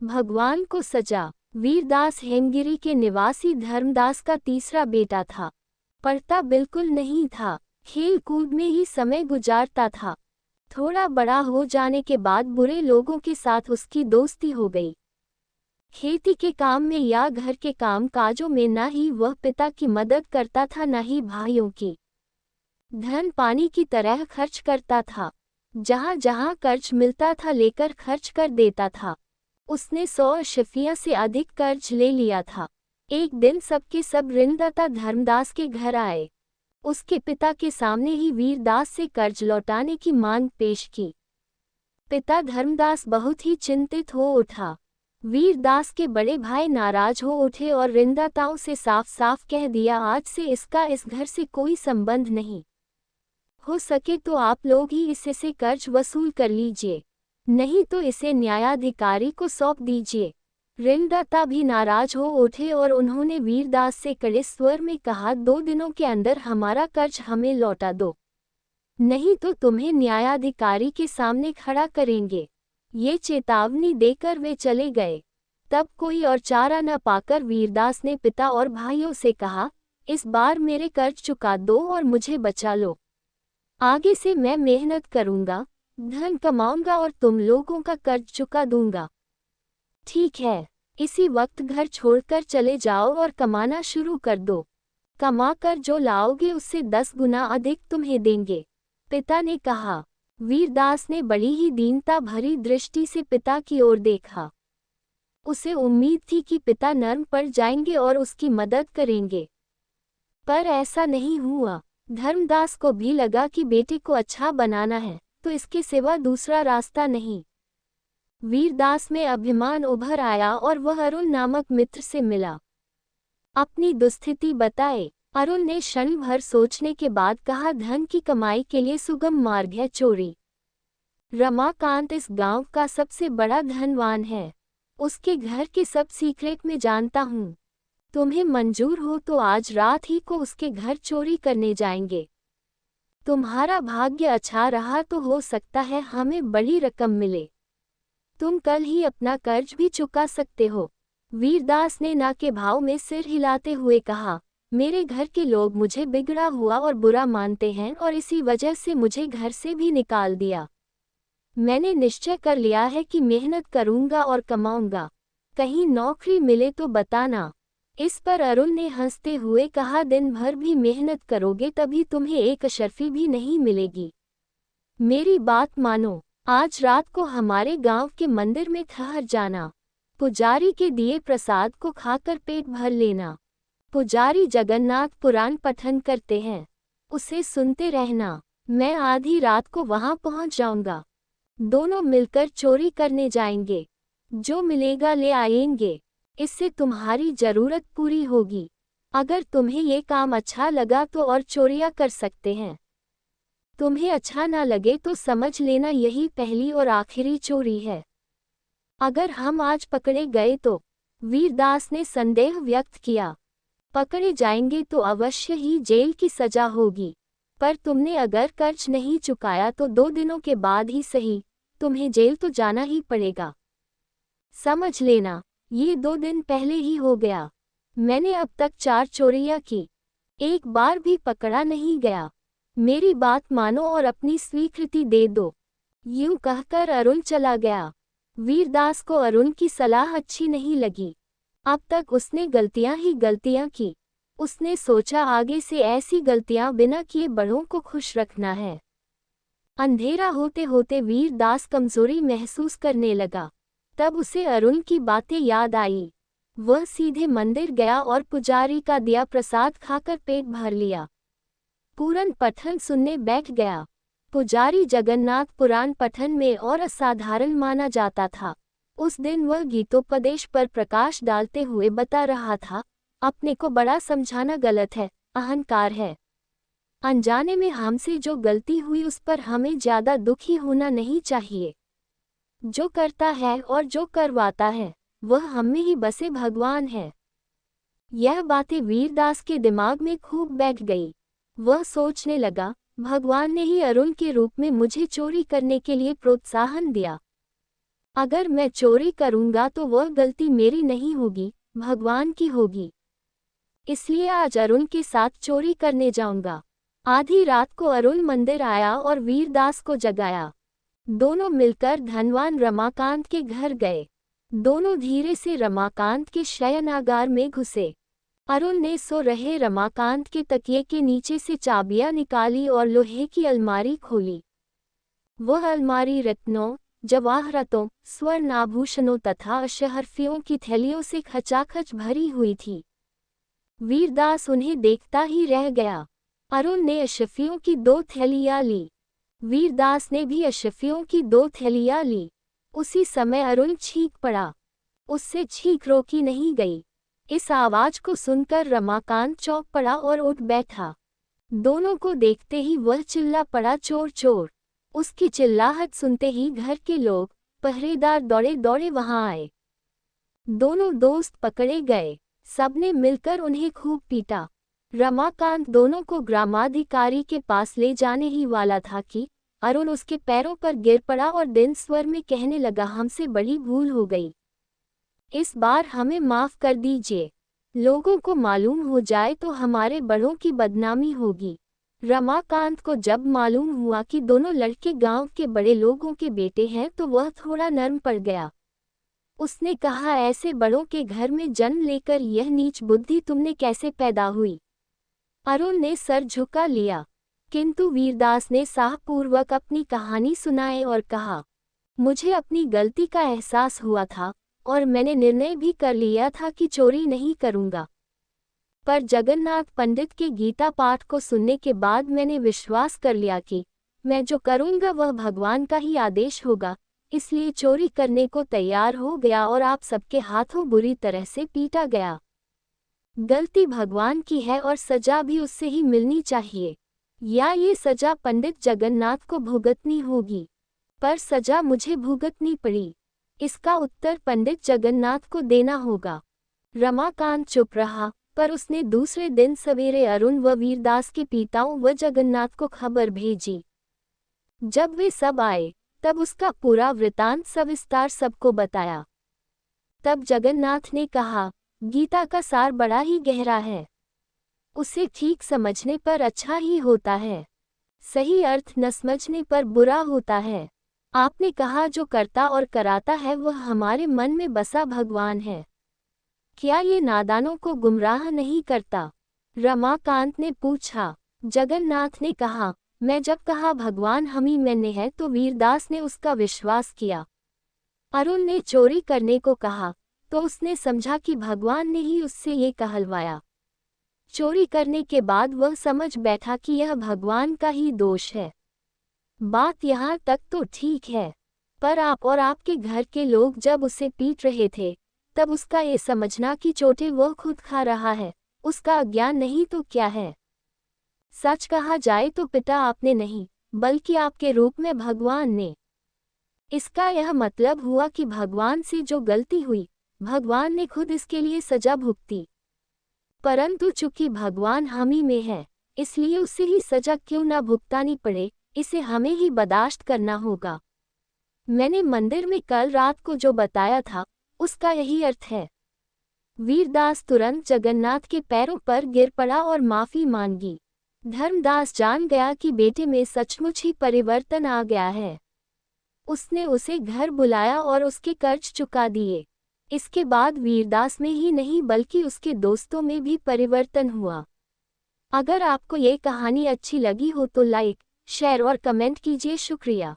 भगवान को सजा। वीरदास हेमगिरी के निवासी धर्मदास का तीसरा बेटा था। पढ़ता बिल्कुल नहीं था, खेल कूद में ही समय गुजारता था। थोड़ा बड़ा हो जाने के बाद बुरे लोगों के साथ उसकी दोस्ती हो गई। खेती के काम में या घर के काम काजों में न ही वह पिता की मदद करता था न ही भाइयों की। धन पानी की तरह खर्च करता था। जहाँ जहाँ कर्ज मिलता था लेकर खर्च कर देता था। उसने 100 अशफियाँ से अधिक कर्ज ले लिया था। एक दिन सबके सब ऋणदाता धर्मदास के घर आए। उसके पिता के सामने ही वीरदास से कर्ज लौटाने की मांग पेश की। पिता धर्मदास बहुत ही चिंतित हो उठा। वीरदास के बड़े भाई नाराज हो उठे और ऋणदाताओं से साफ साफ कह दिया, आज से इसका इस घर से कोई संबंध नहीं। हो सके तो आप लोग ही इससे से कर्ज वसूल कर लीजिए, नहीं तो इसे न्यायाधिकारी को सौंप दीजिए। ऋणदाता भी नाराज हो उठे और उन्होंने वीरदास से कड़े स्वर में कहा, 2 दिनों के अंदर हमारा कर्ज हमें लौटा दो, नहीं तो तुम्हें न्यायाधिकारी के सामने खड़ा करेंगे। ये चेतावनी देकर वे चले गए। तब कोई और चारा न पाकर वीरदास ने पिता और भाइयों से कहा, इस बार मेरे कर्ज चुका दो और मुझे बचा लो। आगे से मैं मेहनत करूंगा, धन कमाऊंगा और तुम लोगों का कर्ज चुका दूंगा। ठीक है, इसी वक्त घर छोड़कर चले जाओ और कमाना शुरू कर दो। कमाकर जो लाओगे उससे 10 गुना अधिक तुम्हें देंगे। पिता ने कहा। वीरदास ने बड़ी ही दीनता भरी दृष्टि से पिता की ओर देखा। उसे उम्मीद थी कि पिता नर्म पड़ जाएंगे और उसकी मदद करेंगे, पर ऐसा नहीं हुआ। धर्मदास को भी लगा कि बेटे को अच्छा बनाना है तो इसके सिवा दूसरा रास्ता नहीं। वीरदास में अभिमान उभर आया और वह अरुण नामक मित्र से मिला। अपनी दुस्थिति बताए। अरुण ने क्षण भर सोचने के बाद कहा, धन की कमाई के लिए सुगम मार्ग है चोरी। रमाकांत इस गांव का सबसे बड़ा धनवान है। उसके घर के सब सीक्रेट में जानता हूँ। तुम्हें मंजूर हो तो आज रात ही को उसके घर चोरी करने जाएंगे। तुम्हारा भाग्य अच्छा रहा तो हो सकता है हमें बड़ी रकम मिले। तुम कल ही अपना कर्ज भी चुका सकते हो। वीरदास ने ना के भाव में सिर हिलाते हुए कहा, मेरे घर के लोग मुझे बिगड़ा हुआ और बुरा मानते हैं और इसी वजह से मुझे घर से भी निकाल दिया। मैंने निश्चय कर लिया है कि मेहनत करूंगा और कमाऊंगा। कहीं नौकरी मिले तो बताना। इस पर अरुण ने हंसते हुए कहा, दिन भर भी मेहनत करोगे तभी तुम्हें एक अशर्फी भी नहीं मिलेगी। मेरी बात मानो, आज रात को हमारे गांव के मंदिर में ठहर जाना। पुजारी के दिए प्रसाद को खाकर पेट भर लेना। पुजारी जगन्नाथ पुराण पठन करते हैं, उसे सुनते रहना। मैं आधी रात को वहां पहुंच जाऊंगा। दोनों मिलकर चोरी करने जाएंगे। जो मिलेगा ले आएंगे। इससे तुम्हारी जरूरत पूरी होगी। अगर तुम्हें ये काम अच्छा लगा तो और चोरियां कर सकते हैं। तुम्हें अच्छा ना लगे तो समझ लेना यही पहली और आखिरी चोरी है। अगर हम आज पकड़े गए तो, वीरदास ने संदेह व्यक्त किया। पकड़े जाएंगे तो अवश्य ही जेल की सजा होगी, पर तुमने अगर कर्ज नहीं चुकाया तो 2 दिनों के बाद ही सही, तुम्हें जेल तो जाना ही पड़ेगा। समझ लेना, ये 2 दिन पहले ही हो गया। मैंने अब तक 4 चोरियां की, एक बार भी पकड़ा नहीं गया। मेरी बात मानो और अपनी स्वीकृति दे दो। यूं कहकर अरुण चला गया। वीरदास को अरुण की सलाह अच्छी नहीं लगी। अब तक उसने गलतियां ही गलतियां की। उसने सोचा आगे से ऐसी गलतियां बिना किए बड़ों को खुश रखना है। अंधेरा होते होते वीरदास कमजोरी महसूस करने लगा। तब उसे अरुण की बातें याद आई। वह सीधे मंदिर गया और पुजारी का दिया प्रसाद खाकर पेट भर लिया। पूरन पठन सुनने बैठ गया। पुजारी जगन्नाथ पुराण पठन में और असाधारण माना जाता था। उस दिन वह गीतोपदेश पर प्रकाश डालते हुए बता रहा था, अपने को बड़ा समझाना गलत है, अहंकार है। अनजाने में हमसे जो गलती हुई उस पर हमें ज्यादा दुखी होना नहीं चाहिए। जो करता है और जो करवाता है वह हमें ही बसे भगवान है। यह बातें वीरदास के दिमाग में खूब बैठ गई। वह सोचने लगा, भगवान ने ही अरुण के रूप में मुझे चोरी करने के लिए प्रोत्साहन दिया। अगर मैं चोरी करूंगा तो वह गलती मेरी नहीं होगी, भगवान की होगी। इसलिए आज अरुण के साथ चोरी करने जाऊंगा। आधी रात को अरुण मंदिर आया और वीरदास को जगाया। दोनों मिलकर धनवान रमाकांत के घर गए। दोनों धीरे से रमाकांत के शयनागार में घुसे। अरुण ने सो रहे रमाकांत के तकिए के नीचे से चाबियां निकाली और लोहे की अलमारी खोली। वह अलमारी रत्नों, जवाहरातों, स्वर्ण आभूषणों तथा अशहरफियों की थैलियों से खचाखच भरी हुई थी। वीरदास उन्हें देखता ही रह गया। अरुण ने अशफियों की 2 थैलियां ली। वीरदास ने भी अशफियों की 2 थैलियां ली। उसी समय अरुण चीख पड़ा। उससे चीख रोकी नहीं गई। इस आवाज को सुनकर रमाकांत चौंक पड़ा और उठ बैठा। दोनों को देखते ही वह चिल्ला पड़ा, चोर चोर। उसकी चिल्लाहट सुनते ही घर के लोग, पहरेदार दौड़े दौड़े वहां आए। दोनों दोस्त पकड़े गए। सबने मिलकर उन्हें खूब पीटा। रमाकांत दोनों को ग्रामाधिकारी के पास ले जाने ही वाला था कि अरुण उसके पैरों पर गिर पड़ा और दीन स्वर में कहने लगा, हमसे बड़ी भूल हो गई। इस बार हमें माफ कर दीजिए। लोगों को मालूम हो जाए तो हमारे बड़ों की बदनामी होगी। रमाकांत को जब मालूम हुआ कि दोनों लड़के गांव के बड़े लोगों के बेटे हैं तो वह थोड़ा नर्म पड़ गया। उसने कहा, ऐसे बड़ों के घर में जन्म लेकर यह नीच बुद्धि तुमने कैसे पैदा हुई? अरुण ने सर झुका लिया, किंतु वीरदास ने साहपूर्वक अपनी कहानी सुनाई और कहा, मुझे अपनी गलती का एहसास हुआ था और मैंने निर्णय भी कर लिया था कि चोरी नहीं करूंगा। पर जगन्नाथ पंडित के गीता पाठ को सुनने के बाद मैंने विश्वास कर लिया कि मैं जो करूंगा वह भगवान का ही आदेश होगा, इसलिए चोरी करने को तैयार हो गया और आप सबके हाथों बुरी तरह से पीटा गया। गलती भगवान की है और सजा भी उससे ही मिलनी चाहिए, या ये सजा पंडित जगन्नाथ को भुगतनी होगी। पर सजा मुझे भुगतनी पड़ी, इसका उत्तर पंडित जगन्नाथ को देना होगा। रमाकांत चुप रहा, पर उसने दूसरे दिन सवेरे अरुण व वीरदास के पिताओं व जगन्नाथ को खबर भेजी। जब वे सब आए तब उसका पूरा वृतांत सविस्तार सबको बताया। तब जगन्नाथ ने कहा, गीता का सार बड़ा ही गहरा है। उसे ठीक समझने पर अच्छा ही होता है, सही अर्थ न समझने पर बुरा होता है। आपने कहा जो करता और कराता है वह हमारे मन में बसा भगवान है। क्या ये नादानों को गुमराह नहीं करता? रमाकांत ने पूछा। जगन्नाथ ने कहा, मैं जब कहा भगवान हमी में है तो वीरदास ने उसका विश्वास किया। अरुण ने चोरी करने को कहा तो उसने समझा कि भगवान ने ही उससे ये कहलवाया। चोरी करने के बाद वह समझ बैठा कि यह भगवान का ही दोष है। बात यहाँ तक तो ठीक है, पर आप और आपके घर के लोग जब उसे पीट रहे थे तब उसका ये समझना कि चोटें वह खुद खा रहा है, उसका अज्ञान नहीं तो क्या है? सच कहा जाए तो पिता आपने नहीं, बल्कि आपके रूप में भगवान ने। इसका यह मतलब हुआ कि भगवान से जो गलती हुई, भगवान ने खुद इसके लिए सजा भुगती। परंतु चूंकि भगवान हम ही में है, इसलिए उसे ही सजा क्यों ना भुगतानी पड़े, इसे हमें ही बर्दाश्त करना होगा। मैंने मंदिर में कल रात को जो बताया था उसका यही अर्थ है। वीरदास तुरंत जगन्नाथ के पैरों पर गिर पड़ा और माफी मांगी। धर्मदास जान गया कि बेटे में सचमुच ही परिवर्तन आ गया है। उसने उसे घर बुलाया और उसके कर्ज चुका दिए। इसके बाद वीरदास में ही नहीं बल्कि उसके दोस्तों में भी परिवर्तन हुआ। अगर आपको ये कहानी अच्छी लगी हो तो लाइक, शेयर और कमेंट कीजिए। शुक्रिया।